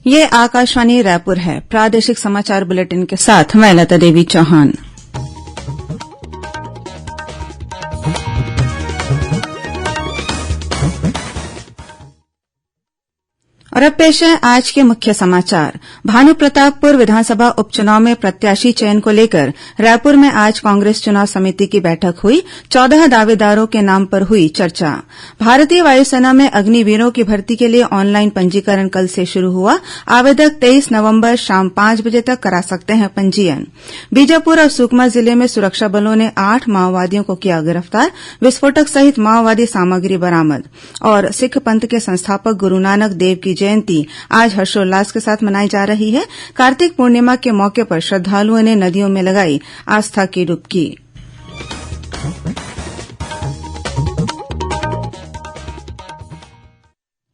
ये आकाशवाणी रायपुर है। प्रादेशिक समाचार बुलेटिन के साथ मैं लता देवी चौहान। और अब पेश है आज के मुख्य समाचार। भानुप्रतापपुर विधानसभा उपचुनाव में प्रत्याशी चयन को लेकर रायपुर में आज कांग्रेस चुनाव समिति की बैठक हुई। 14 दावेदारों के नाम पर हुई चर्चा। भारतीय वायुसेना में अग्निवीरों की भर्ती के लिए ऑनलाइन पंजीकरण कल से शुरू हुआ। आवेदक 23 नवंबर शाम 5 बजे तक करा सकते हैं पंजीयन। बीजापुर और सुकमा जिले में सुरक्षा बलों ने 8 माओवादियों को किया गिरफ्तार। विस्फोटक सहित माओवादी सामग्री बरामद। और सिख पंथ के संस्थापक गुरु नानक देव की जयंती आज हर्षोल्लास के साथ मनाई जा रही है। कार्तिक पूर्णिमा के मौके पर श्रद्धालुओं ने नदियों में लगाई आस्था की डुबकी।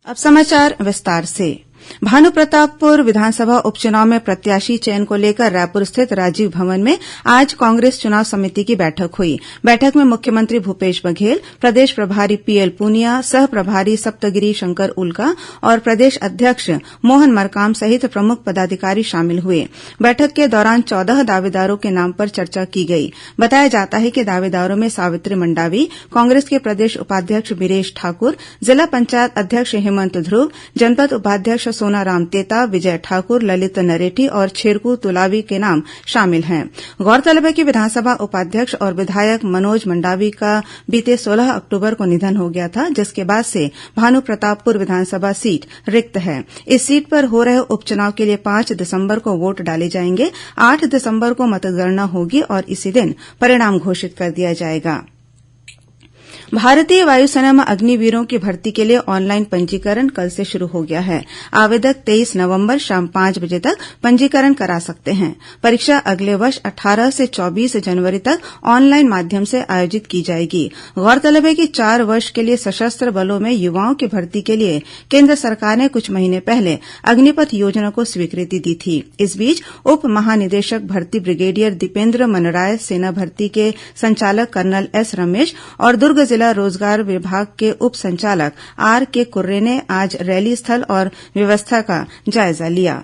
अब समाचार विस्तार से। भानुप्रतापपुर विधानसभा उपचुनाव में प्रत्याशी चयन को लेकर रायपुर स्थित राजीव भवन में आज कांग्रेस चुनाव समिति की बैठक हुई। बैठक में मुख्यमंत्री भूपेश बघेल, प्रदेश प्रभारी पीएल पूनिया, सह प्रभारी सप्तगिरी शंकर उल्का और प्रदेश अध्यक्ष मोहन मरकाम सहित प्रमुख पदाधिकारी शामिल हुए। बैठक के दौरान 14 दावेदारों के नाम पर चर्चा की गई। बताया जाता है कि दावेदारों में सावित्री मंडावी, कांग्रेस के प्रदेश उपाध्यक्ष बीरेश ठाकुर, जिला पंचायत अध्यक्ष हेमंत ध्रुव, जनपद उपाध्यक्ष सोनाराम तेता, विजय ठाकुर, ललित नरेठी और छेरकू तुलावी के नाम शामिल हैं। गौरतलब है कि विधानसभा उपाध्यक्ष और विधायक मनोज मंडावी का बीते 16 अक्टूबर को निधन हो गया था, जिसके बाद से भानुप्रतापपुर विधानसभा सीट रिक्त है। इस सीट पर हो रहे उपचुनाव के लिए 5 दिसंबर को वोट डाले जाएंगे। 8 दिसंबर को मतगणना होगी और इसी दिन परिणाम घोषित कर दिया जाएगा। भारतीय वायुसेना में अग्निवीरों की भर्ती के लिए ऑनलाइन पंजीकरण कल से शुरू हो गया है। आवेदक 23 नवंबर शाम 5 बजे तक पंजीकरण करा सकते हैं। परीक्षा अगले वर्ष 18 से 24 जनवरी तक ऑनलाइन माध्यम से आयोजित की जाएगी। गौरतलब है कि 4 वर्ष के लिए सशस्त्र बलों में युवाओं की भर्ती के लिए केंद्र सरकार ने कुछ महीने पहले अग्निपथ योजना को स्वीकृति दी थी। इस बीच उप महानिदेशक भर्ती ब्रिगेडियर दीपेन्द्र मनराय, सेना भर्ती के संचालक कर्नल एस रमेश और दुर्ग जिला रोजगार विभाग के उप संचालक आर के कुर्रे ने आज रैली स्थल और व्यवस्था का जायजा लिया।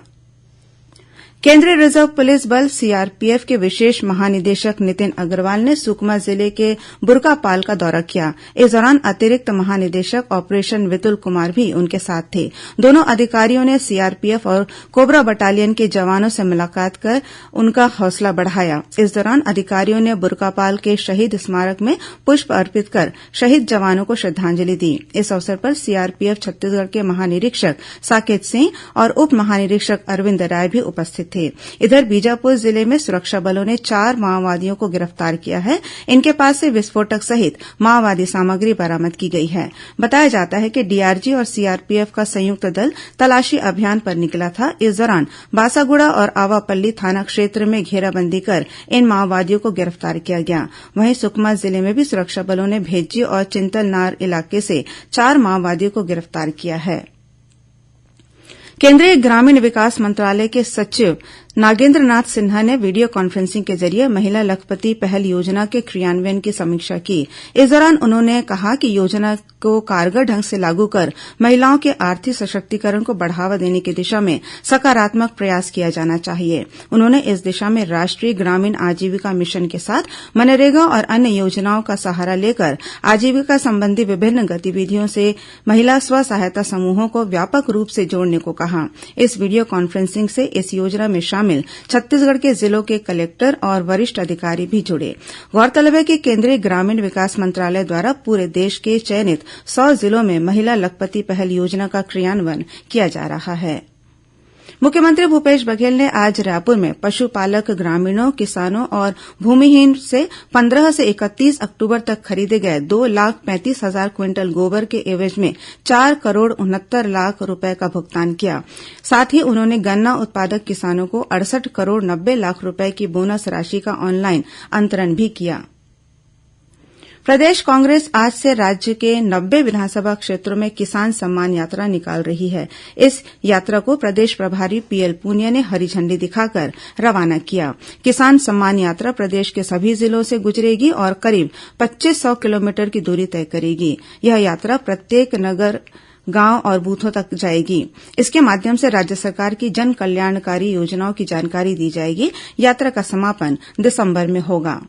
केंद्रीय रिजर्व पुलिस बल सीआरपीएफ के विशेष महानिदेशक नितिन अग्रवाल ने सुकमा जिले के बुरकापाल का दौरा किया। इस दौरान अतिरिक्त महानिदेशक ऑपरेशन वितुल कुमार भी उनके साथ थे। दोनों अधिकारियों ने सीआरपीएफ और कोबरा बटालियन के जवानों से मुलाकात कर उनका हौसला बढ़ाया। इस दौरान अधिकारियों ने बुरकापाल के शहीद स्मारक में पुष्प अर्पित कर शहीद जवानों को श्रद्धांजलि दी। इस अवसर पर सीआरपीएफ छत्तीसगढ़ के महानिरीक्षक साकेत सिंह और उप महानिरीक्षक अरविंद राय भी उपस्थित थे। इधर बीजापुर जिले में सुरक्षा बलों ने 4 माओवादियों को गिरफ्तार किया है। इनके पास से विस्फोटक सहित माओवादी सामग्री बरामद की गई है। बताया जाता है कि डीआरजी और सीआरपीएफ का संयुक्त दल तलाशी अभियान पर निकला था। इस दौरान बासागुड़ा और आवापल्ली थाना क्षेत्र में घेराबंदी कर इन माओवादियों को गिरफ्तार किया गया। वहीं सुकमा जिले में भी सुरक्षा बलों ने भेज्जी और चिंतलनार इलाके से 4 माओवादियों को गिरफ्तार किया है। केंद्रीय ग्रामीण विकास मंत्रालय के सचिव नागेंद्र नाथ सिन्हा ने वीडियो कॉन्फ्रेंसिंग के जरिए महिला लखपति पहल योजना के क्रियान्वयन की समीक्षा की। इस दौरान उन्होंने कहा कि योजना को कारगर ढंग से लागू कर महिलाओं के आर्थिक सशक्तिकरण को बढ़ावा देने की दिशा में सकारात्मक प्रयास किया जाना चाहिए। उन्होंने इस दिशा में राष्ट्रीय ग्रामीण आजीविका मिशन के साथ मनरेगा और अन्य योजनाओं का सहारा लेकर आजीविका संबंधी विभिन्न गतिविधियों से महिला स्व सहायता समूहों को व्यापक रूप से जोड़ने को कहा। इस वीडियो कॉन्फ्रेंसिंग से इस योजना में शामिल छत्तीसगढ़ के जिलों के कलेक्टर और वरिष्ठ अधिकारी भी जुड़े। गौरतलब है कि केंद्रीय ग्रामीण विकास मंत्रालय द्वारा पूरे देश के चयनित 100 जिलों में महिला लखपति पहल योजना का क्रियान्वयन किया जा रहा है। मुख्यमंत्री भूपेश बघेल ने आज रायपुर में पशुपालक ग्रामीणों, किसानों और भूमिहीन से 15 से 31 अक्टूबर तक खरीदे गए 2,35,000 क्विंटल गोबर के एवज में 4 करोड़ 69 लाख रूपये का भुगतान किया। साथ ही उन्होंने गन्ना उत्पादक किसानों को 68 करोड़ 90 लाख रूपये की बोनस राशि का ऑनलाइन अंतरण भी किया। प्रदेश कांग्रेस आज से राज्य के 90 विधानसभा क्षेत्रों में किसान सम्मान यात्रा निकाल रही है। इस यात्रा को प्रदेश प्रभारी पीएल पूनिया ने हरी झंडी दिखाकर रवाना किया। किसान सम्मान यात्रा प्रदेश के सभी जिलों से गुजरेगी और करीब 2500 किलोमीटर की दूरी तय करेगी। यह यात्रा प्रत्येक नगर गांव और बूथों तक जाएगी। इसके माध्यम से राज्य सरकार की जन कल्याणकारी योजनाओं की जानकारी दी जाएगी। यात्रा का समापन दिसंबर में होगा।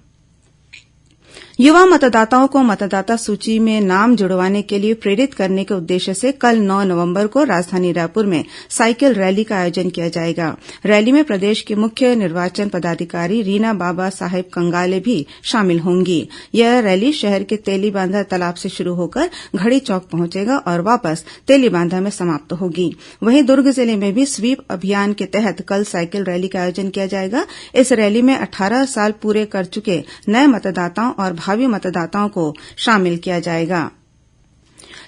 युवा मतदाताओं को मतदाता सूची में नाम जुड़वाने के लिए प्रेरित करने के उद्देश्य से कल 9 नवंबर को राजधानी रायपुर में साइकिल रैली का आयोजन किया जाएगा। रैली में प्रदेश की मुख्य निर्वाचन पदाधिकारी रीना बाबा साहेब कंगाले भी शामिल होंगी। यह रैली शहर के तेलीबांधा तालाब से शुरू होकर घड़ी चौक पहुंचेगा और वापस तेलीबांधा में समाप्त होगी। वहीं दुर्ग जिले में भी स्वीप अभियान के तहत कल साइकिल रैली का आयोजन किया जाएगा। इस रैली में 18 साल पूरे कर चुके नए मतदाताओं और भावी मतदाताओं को शामिल किया जाएगा।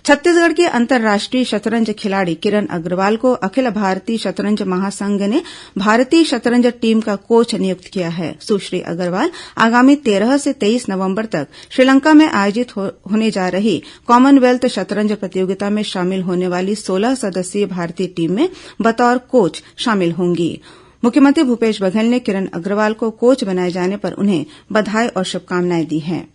छत्तीसगढ़ के अंतर्राष्ट्रीय शतरंज खिलाड़ी किरण अग्रवाल को अखिल भारतीय शतरंज महासंघ ने भारतीय शतरंज टीम का कोच नियुक्त किया है। सुश्री अग्रवाल आगामी 13 से 23 नवंबर तक श्रीलंका में आयोजित होने जा रही कॉमनवेल्थ शतरंज प्रतियोगिता में शामिल होने वाली 16 सदस्यीय भारतीय टीम में बतौर कोच शामिल होंगी। मुख्यमंत्री भूपेश बघेल ने किरण अग्रवाल को कोच बनाए जाने पर उन्हें बधाई और शुभकामनाएं दी हैं।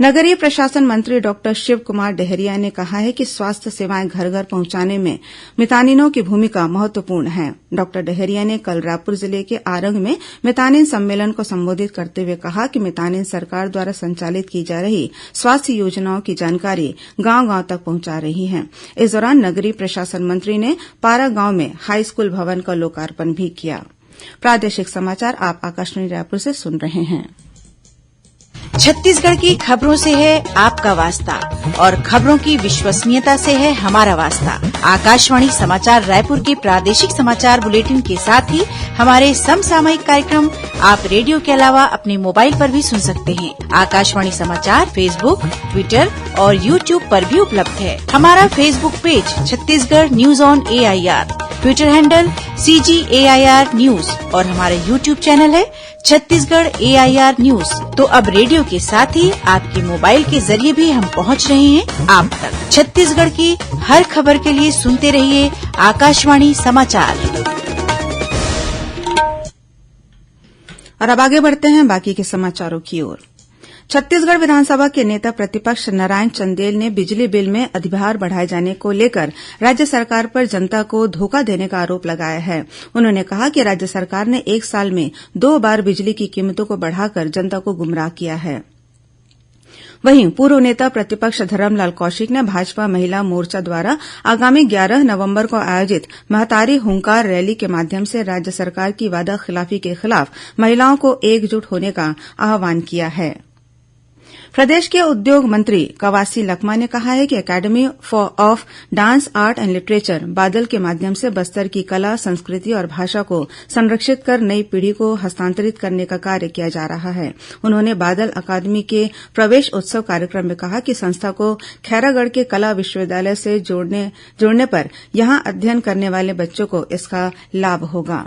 नगरीय प्रशासन मंत्री डॉक्टर शिवकुमार डहरिया ने कहा है कि स्वास्थ्य सेवाएं घर घर पहुंचाने में मितानिनों की भूमिका महत्वपूर्ण है। डॉक्टर डहरिया ने कल रायपुर जिले के आरंग में मितानिन सम्मेलन को संबोधित करते हुए कहा कि मितानिन सरकार द्वारा संचालित की जा रही स्वास्थ्य योजनाओं की जानकारी गांव गांव तक पहुंचा रही है। इस दौरान नगरीय प्रशासन मंत्री ने पारा गांव में हाईस्कूल भवन का लोकार्पण भी किया। प्रादेशिक समाचार आप आकाशवाणी रायपुर से सुन रहे हैं। छत्तीसगढ़ की खबरों से है आपका वास्ता और खबरों की विश्वसनीयता से है हमारा वास्ता। आकाशवाणी समाचार रायपुर के प्रादेशिक समाचार बुलेटिन के साथ ही हमारे समसामयिक कार्यक्रम आप रेडियो के अलावा अपने मोबाइल पर भी सुन सकते हैं। आकाशवाणी समाचार फेसबुक, ट्विटर और यूट्यूब पर भी उपलब्ध है। हमारा Facebook page Chhattisgarh news on AIR, Twitter handle CGAIR news और हमारा यूट्यूब चैनल है छत्तीसगढ़ AIR न्यूज। तो अब रेडियो के साथ ही आपके मोबाइल के जरिए भी हम पहुंच रहे हैं आप तक। छत्तीसगढ़ की हर खबर के लिए सुनते रहिए आकाशवाणी समाचार। और अब आगे बढ़ते हैं बाकी के समाचारों की ओर। छत्तीसगढ़ विधानसभा के नेता प्रतिपक्ष नारायण चंदेल ने बिजली बिल में अधिभार बढ़ाए जाने को लेकर राज्य सरकार पर जनता को धोखा देने का आरोप लगाया है। उन्होंने कहा कि राज्य सरकार ने 1 साल में 2 बार बिजली की कीमतों को बढ़ाकर जनता को गुमराह किया है। वहीं पूर्व नेता प्रतिपक्ष धरमलाल कौशिक ने भाजपा महिला मोर्चा द्वारा आगामी 11 नवंबर को आयोजित महतारी हुंकार रैली के माध्यम से राज्य सरकार की वादाखिलाफी के खिलाफ महिलाओं को एकजुट होने का आह्वान किया है। प्रदेश के उद्योग मंत्री कवासी लखमा ने कहा है कि academy of dance art and literature बादल के माध्यम से बस्तर की कला, संस्कृति और भाषा को संरक्षित कर नई पीढ़ी को हस्तांतरित करने का कार्य किया जा रहा है। उन्होंने बादल अकादमी के प्रवेश उत्सव कार्यक्रम में कहा कि संस्था को खैरागढ़ के कला विश्वविद्यालय से जोड़ने पर यहां अध्ययन करने वाले बच्चों को इसका लाभ होगा।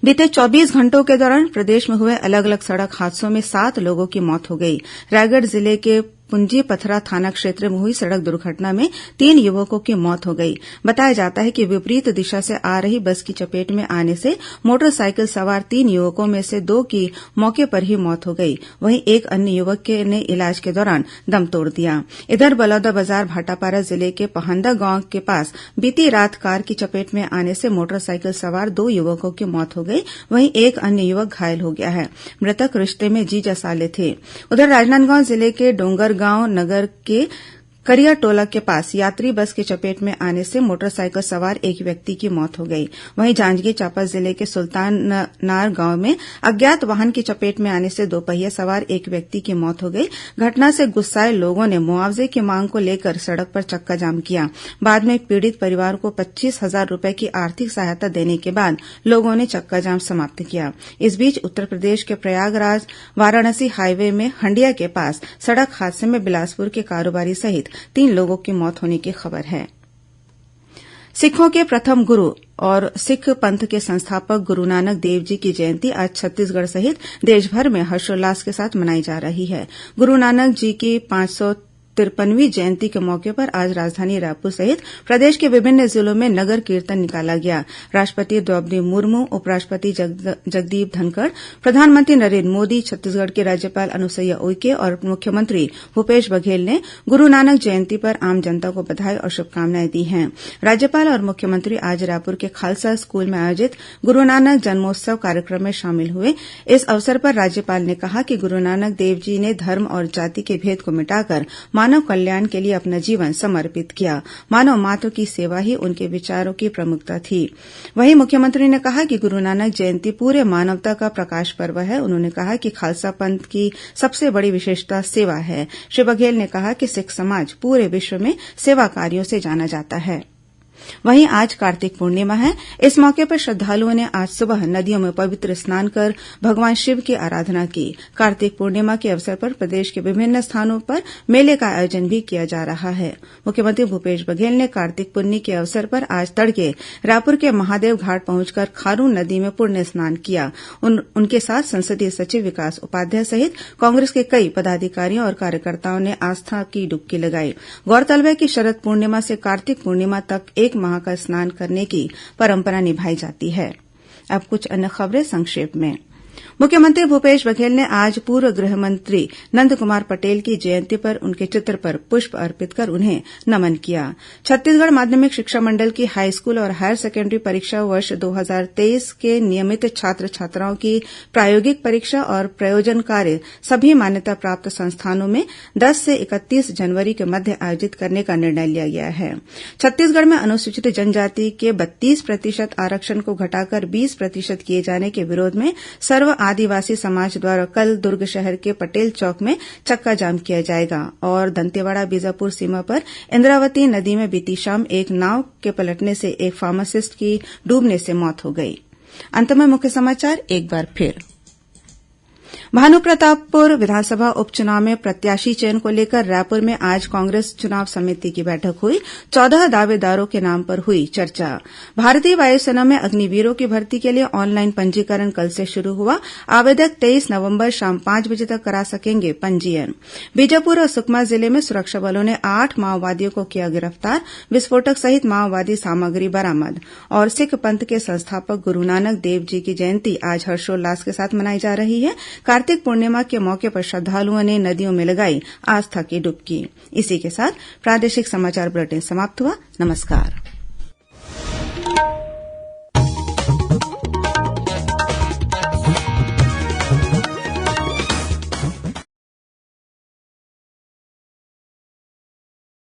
बीते 24 घंटों के दौरान प्रदेश में हुए अलग अलग सड़क हादसों में 7 लोगों की मौत हो गई। रायगढ़ जिले के पुंजी पथरा थाना क्षेत्र में हुई सड़क दुर्घटना में 3 युवकों की मौत हो गई। बताया जाता है कि विपरीत दिशा से आ रही बस की चपेट में आने से मोटरसाइकिल सवार 3 युवकों में से 2 की मौके पर ही मौत हो गई। वहीं एक अन्य युवक ने इलाज के दौरान दम तोड़ दिया। इधर बलौदाबाजार भाटापारा जिले के पहंदा गांव के पास बीती रात कार की चपेट में आने से मोटरसाइकिल सवार 2 युवकों की मौत हो गई। वहीं एक अन्य युवक घायल हो गया है। मृतक रिश्ते में जीजा साले थे। उधर राजनांदगांव जिले के डोंगरगांव नगर के करियाटोला के पास यात्री बस की चपेट में आने से मोटरसाइकिल सवार एक व्यक्ति की मौत हो गई। वहीं जांजगीर चांपा जिले के सुल्ताननार गांव में अज्ञात वाहन की चपेट में आने से 2 पहिया सवार एक व्यक्ति की मौत हो गई। घटना से गुस्साए लोगों ने मुआवजे की मांग को लेकर सड़क पर चक्का जाम किया। बाद में पीड़ित परिवार को 25,000 रूपये की आर्थिक सहायता देने के बाद लोगों ने चक्का जाम समाप्त किया। इस बीच उत्तर प्रदेश के प्रयागराज वाराणसी हाईवे में हंडिया के पास सड़क हादसे में बिलासपुर के कारोबारी सहित 3 लोगों की मौत होने की खबर है। सिखों के प्रथम गुरु और सिख पंथ के संस्थापक गुरु नानक देव जी की जयंती आज छत्तीसगढ़ सहित देशभर में हर्षोल्लास के साथ मनाई जा रही है। गुरु नानक जी की 153वीं जयंती के मौके पर आज राजधानी रायपुर सहित प्रदेश के विभिन्न जिलों में नगर कीर्तन निकाला गया। राष्ट्रपति द्रौपदी मुर्मू, उपराष्ट्रपति जगदीप धनखड़, प्रधानमंत्री नरेन्द्र मोदी, छत्तीसगढ़ की राज्यपाल अनुसुईया उइके और मुख्यमंत्री भूपेश बघेल ने गुरू नानक जयंती पर आम जनता को बधाई और शुभकामनाएं दी हैं। राज्यपाल और मुख्यमंत्री आज रायपुर के खालसा स्कूल में आयोजित गुरू नानक जन्मोत्सव कार्यक्रम में शामिल हुए। इस अवसर पर राज्यपाल ने कहा कि गुरू नानक देव जी ने धर्म और जाति के भेद को मिटाकर मानव कल्याण के लिए अपना जीवन समर्पित किया। मानव मात्र की सेवा ही उनके विचारों की प्रमुखता थी। वहीं मुख्यमंत्री ने कहा कि गुरू नानक जयंती पूरे मानवता का प्रकाश पर्व है। उन्होंने कहा कि खालसा पंथ की सबसे बड़ी विशेषता सेवा है। श्री बघेल ने कहा कि सिख समाज पूरे विश्व में सेवा कार्यों से जाना जाता है। वहीं आज कार्तिक पूर्णिमा है। इस मौके पर श्रद्धालुओं ने आज सुबह नदियों में पवित्र स्नान कर भगवान शिव की आराधना की। कार्तिक पूर्णिमा के अवसर पर प्रदेश के विभिन्न स्थानों पर मेले का आयोजन भी किया जा रहा है। मुख्यमंत्री भूपेश बघेल ने कार्तिक पुन्नी के अवसर पर आज तड़के रायपुर के महादेव घाट पहुंचकर खारून नदी में पुण्य स्नान किया। उनके साथ संसदीय सचिव विकास उपाध्याय सहित कांग्रेस के कई पदाधिकारियों और कार्यकर्ताओं ने आस्था की डुबकी लगाई। गौरतलब है कि शरद पूर्णिमा से कार्तिक पूर्णिमा तक एक माह का स्नान करने की परंपरा निभाई जाती है। अब कुछ अन्य खबरें संक्षेप में। मुख्यमंत्री भूपेश बघेल ने आज पूर्व गृह मंत्री नंदकुमार पटेल की जयंती पर उनके चित्र पर पुष्प अर्पित कर उन्हें नमन किया। छत्तीसगढ़ माध्यमिक शिक्षा मंडल की हाईस्कूल और हायर सेकेंडरी परीक्षा वर्ष 2023 के नियमित छात्र छात्राओं की प्रायोगिक परीक्षा और प्रयोजन कार्य सभी मान्यता प्राप्त संस्थानों में 10 से 31 जनवरी के मध्य आयोजित करने का निर्णय लिया गया है। छत्तीसगढ़ में अनुसूचित जनजाति के 32% आरक्षण को घटाकर 20% किए जाने के विरोध में सर्व आदिवासी समाज द्वारा कल दुर्ग शहर के पटेल चौक में चक्काजाम किया जाएगा और दंतेवाड़ा बीजापुर सीमा पर इंद्रावती नदी में बीती शाम एक नाव के पलटने से एक फार्मासिस्ट की डूबने से मौत हो गई। अंत में मुख्य समाचार एक बार फिर। भानुप्रतापपुर विधानसभा उपचुनाव में प्रत्याशी चयन को लेकर रायपुर में आज कांग्रेस चुनाव समिति की बैठक हुई। 14 दावेदारों के नाम पर हुई चर्चा। भारतीय वायुसेना में अग्निवीरों की भर्ती के लिए ऑनलाइन पंजीकरण कल से शुरू हुआ। आवेदक 23 नवंबर शाम 5 बजे तक करा सकेंगे पंजीयन। बीजापुर और सुकमा जिले में सुरक्षा बलों ने 8 माओवादियों को किया गिरफ्तार। विस्फोटक सहित माओवादी सामग्री बरामद। और सिख पंथ के संस्थापक गुरू नानक देव जी की जयंती आज हर्षोल्लास के साथ मनाई जा रही है। कार्तिक पूर्णिमा के मौके पर श्रद्धालुओं ने नदियों में लगाई आस्था की डुबकी। इसी के साथ प्रादेशिक समाचार बुलेटिन समाप्त हुआ। नमस्कार।